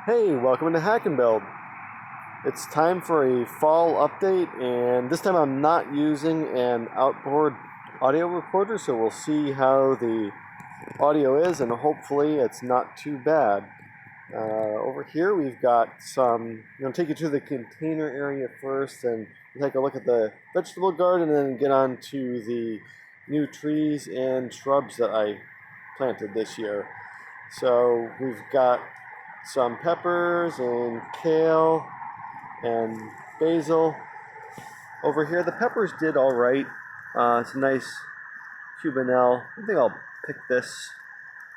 Hey, welcome to Hack and Build. It's time for a fall update, and this time I'm not using an outboard audio recorder, so we'll see how the audio is, and hopefully it's not too bad. Over here we've got some, I'm going to take you to the container area first and take a look at the vegetable garden and then get on to the new trees and shrubs that I planted this year. So we've got some peppers and kale and basil. Over here the peppers did all right. It's a nice cubanelle. I think I'll pick this.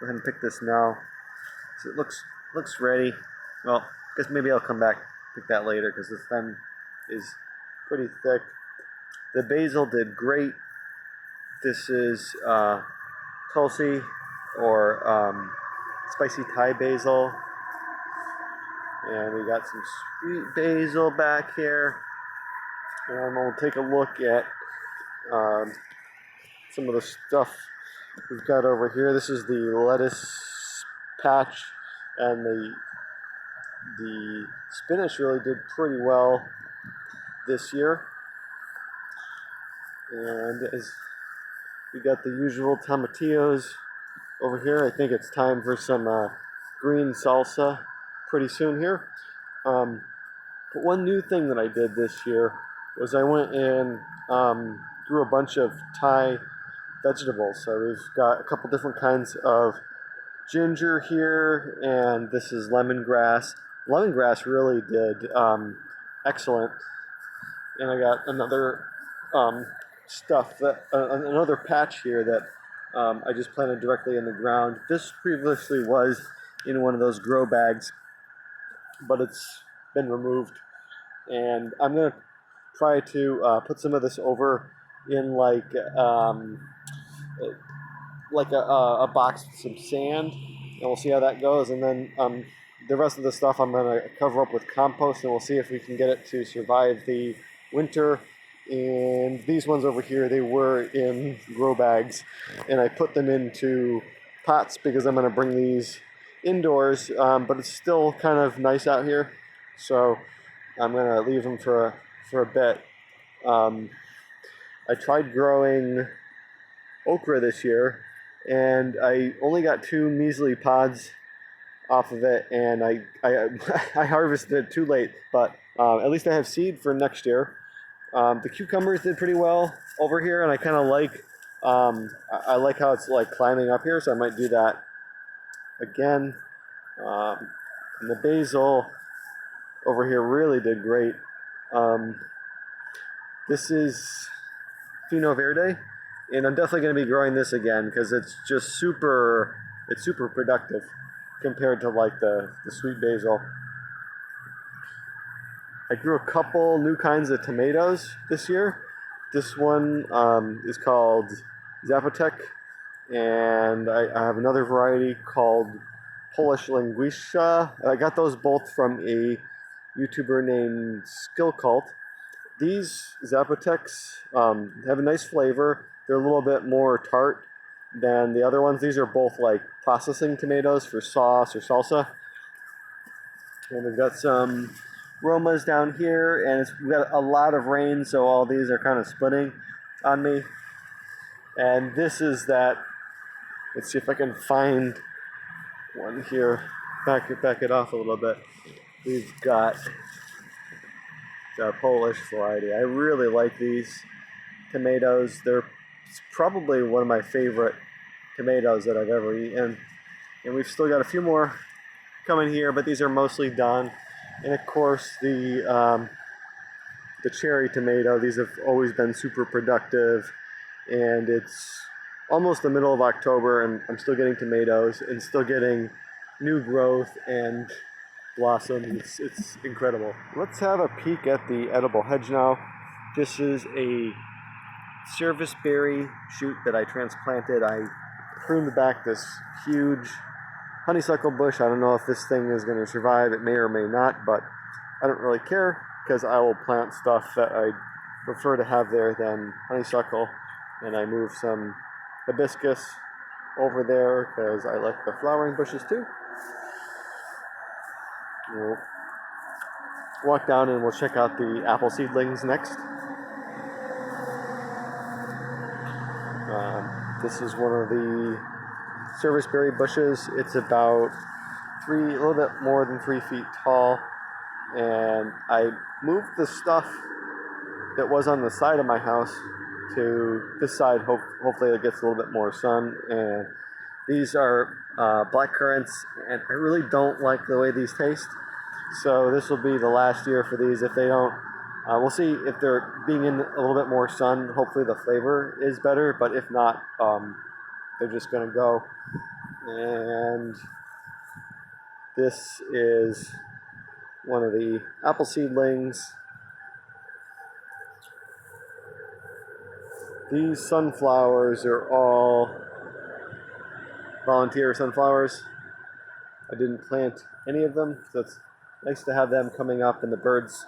Go ahead and pick this now. So it looks ready. Well, I guess maybe I'll come back pick that later because the stem is pretty thick. The basil did great. This is Tulsi or spicy Thai basil. And we got some sweet basil back here. And we'll take a look at some of the stuff we've got over here. This is the lettuce patch, and the spinach really did pretty well this year. And as we got the usual tomatillos over here, I think it's time for some green salsa pretty soon here. But one new thing that I did this year was I went and grew a bunch of Thai vegetables. So we've got a couple different kinds of ginger here, and this is lemongrass. Lemongrass really did excellent. And I got another another patch here that I just planted directly in the ground. This previously was in one of those grow bags, but it's been removed, and I'm going to try to put some of this over in like a box with some sand, and we'll see how that goes. And then the rest of the stuff I'm going to cover up with compost, and we'll see if we can get it to survive the winter. And these ones over here, they were in grow bags, and I put them into pots because I'm going to bring these indoors, but it's still kind of nice out here, so I'm going to leave them for a bit. I tried growing okra this year, and I only got 2 measly pods off of it, and I harvested it too late, but at least I have seed for next year. The cucumbers did pretty well over here, and I kind of like I like how it's like climbing up here, so I might do that again. And the basil over here really did great. This is Fino Verde, and I'm definitely going to be growing this again because it's just super productive compared to like the sweet basil. I grew a couple new kinds of tomatoes this year. This one is called Zapotec, and I have another variety called Polish Linguisha. I got those both from a YouTuber named Skill Cult. These Zapotecs have a nice flavor. They're a little bit more tart than the other ones. These are both like processing tomatoes for sauce or salsa. And we've got some Romas down here, and we've got a lot of rain, so all these are kind of splitting on me. And this is that. Let's see if I can find one here. Back it off a little bit. We've got the Polish variety. I really like these tomatoes. They're probably one of my favorite tomatoes that I've ever eaten. And we've still got a few more coming here, but these are mostly done. And of course the cherry tomato. These have always been super productive, and it's almost the middle of October, and I'm still getting tomatoes and still getting new growth and blossom. It's incredible. Let's have a peek at the Edible Hedge now. This is a service berry shoot that I transplanted. I pruned back this huge honeysuckle bush. I don't know if this thing is going to survive. It may or may not, but I don't really care because I will plant stuff that I prefer to have there than honeysuckle. And I moved some hibiscus over there because I like the flowering bushes too. We'll walk down and we'll check out the apple seedlings next. This is one of the serviceberry bushes. It's about a little bit more than 3 feet tall, and I moved the stuff that was on the side of my house to this side. Hopefully it gets a little bit more sun. And these are black currants, and I really don't like the way these taste. So this will be the last year for these. If they don't, we'll see if they're being in a little bit more sun. Hopefully the flavor is better, but if not, they're just gonna go. And this is one of the apple seedlings. These sunflowers are all volunteer sunflowers. I didn't plant any of them, so it's nice to have them coming up, and the birds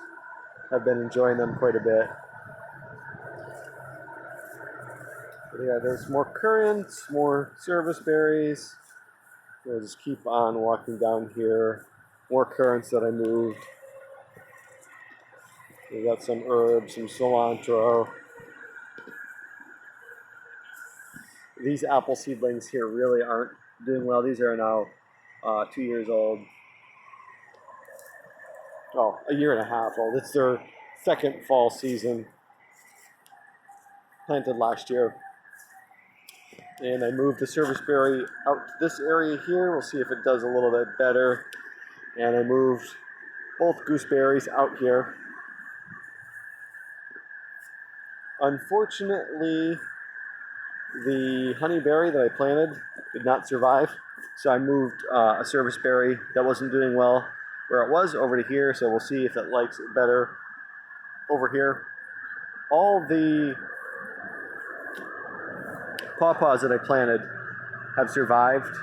have been enjoying them quite a bit. But yeah, there's more currants, more serviceberries. We'll just keep on walking down here. More currants that I moved. We got some herbs, some cilantro. These apple seedlings here really aren't doing well. These are now 2 years old. Oh, a year and a half old. It's their second fall season. Planted last year. And I moved the serviceberry out to this area here. We'll see if it does a little bit better. And I moved both gooseberries out here. Unfortunately, the honeyberry that I planted did not survive. So I moved a serviceberry that wasn't doing well where it was over to here. So we'll see if it likes it better over here. All the Paw Paws that I planted have survived,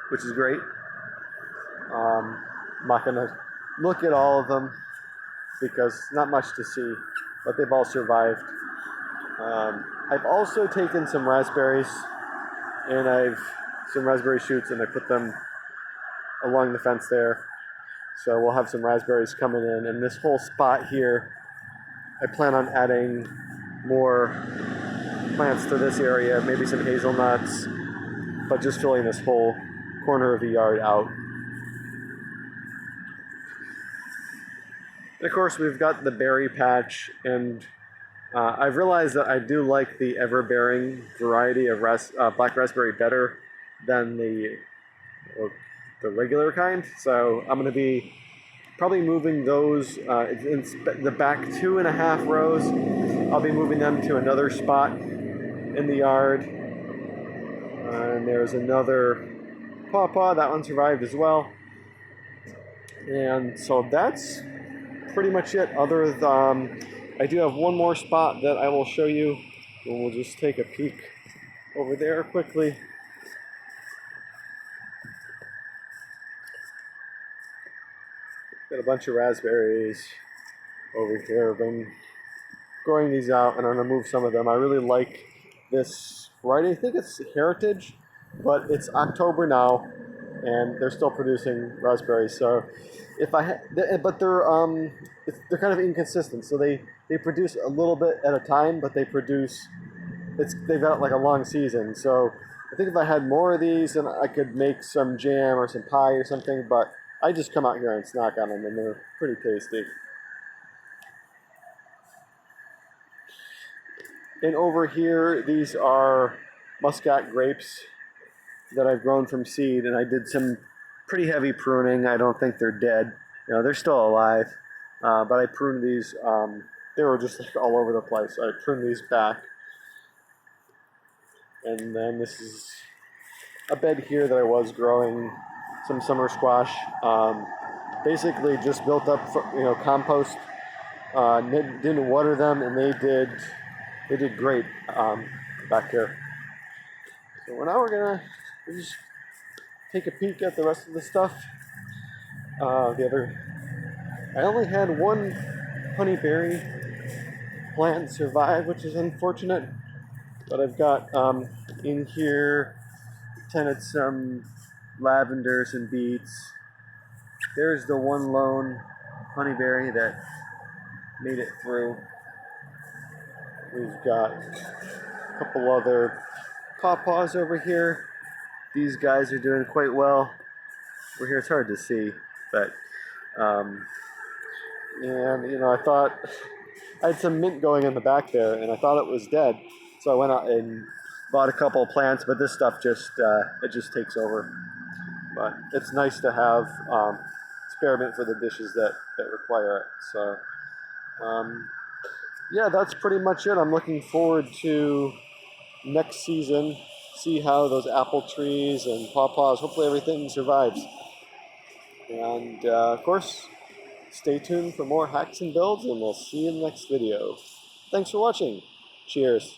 which is great. I'm not going to look at all of them because not much to see, but they've all survived. I've also taken some raspberries, and some raspberry shoots, and I put them along the fence there. So we'll have some raspberries coming in, and this whole spot here, I plan on adding more plants to this area, maybe some hazelnuts, but just filling this whole corner of the yard out. And of course, we've got the berry patch, and I've realized that I do like the ever-bearing variety of black raspberry better than the regular kind. So I'm going to be probably moving those in the back 2.5 rows. I'll be moving them to another spot in the yard. And there's another Paw Paw. That one survived as well. And so that's pretty much it. I do have one more spot that I will show you. And we'll just take a peek over there quickly. Got a bunch of raspberries over here. I've been growing these out, and I'm going to move some of them. I really like this variety. I think it's Heritage, but it's October now, and they're still producing raspberries. So but they're kind of inconsistent. So they produce a little bit at a time, but they've got like a long season. So I think if I had more of these, then I could make some jam or some pie or something. But I just come out here and snack on them, and they're pretty tasty. And over here, these are Muscat grapes that I've grown from seed, and I did some pretty heavy pruning. I don't think they're dead. They're still alive, but I pruned these. They were just like all over the place. I pruned these back. And then this is a bed here that I was growing some summer squash. Basically just built up, compost. Didn't water them, and they did great back here. So now we're gonna just take a peek at the rest of the stuff. I only had one honeyberry plant survive, which is unfortunate. But I've got in here planted some lavenders and beets. there's the one lone honeyberry that made it through. We've got a couple other Paw Paws over here. These guys are doing quite well. Over here, it's hard to see, but and you know, I thought I had some mint going in the back there, and I thought it was dead, so I went out and bought a couple of plants. But this stuff just it just takes over. But it's nice to have spearmint for the dishes that require it. So yeah, that's pretty much it. I'm looking forward to next season. See how those apple trees and pawpaws. Hopefully everything survives. And of course, stay tuned for more hacks and builds, and we'll see you in the next video. Thanks for watching. Cheers.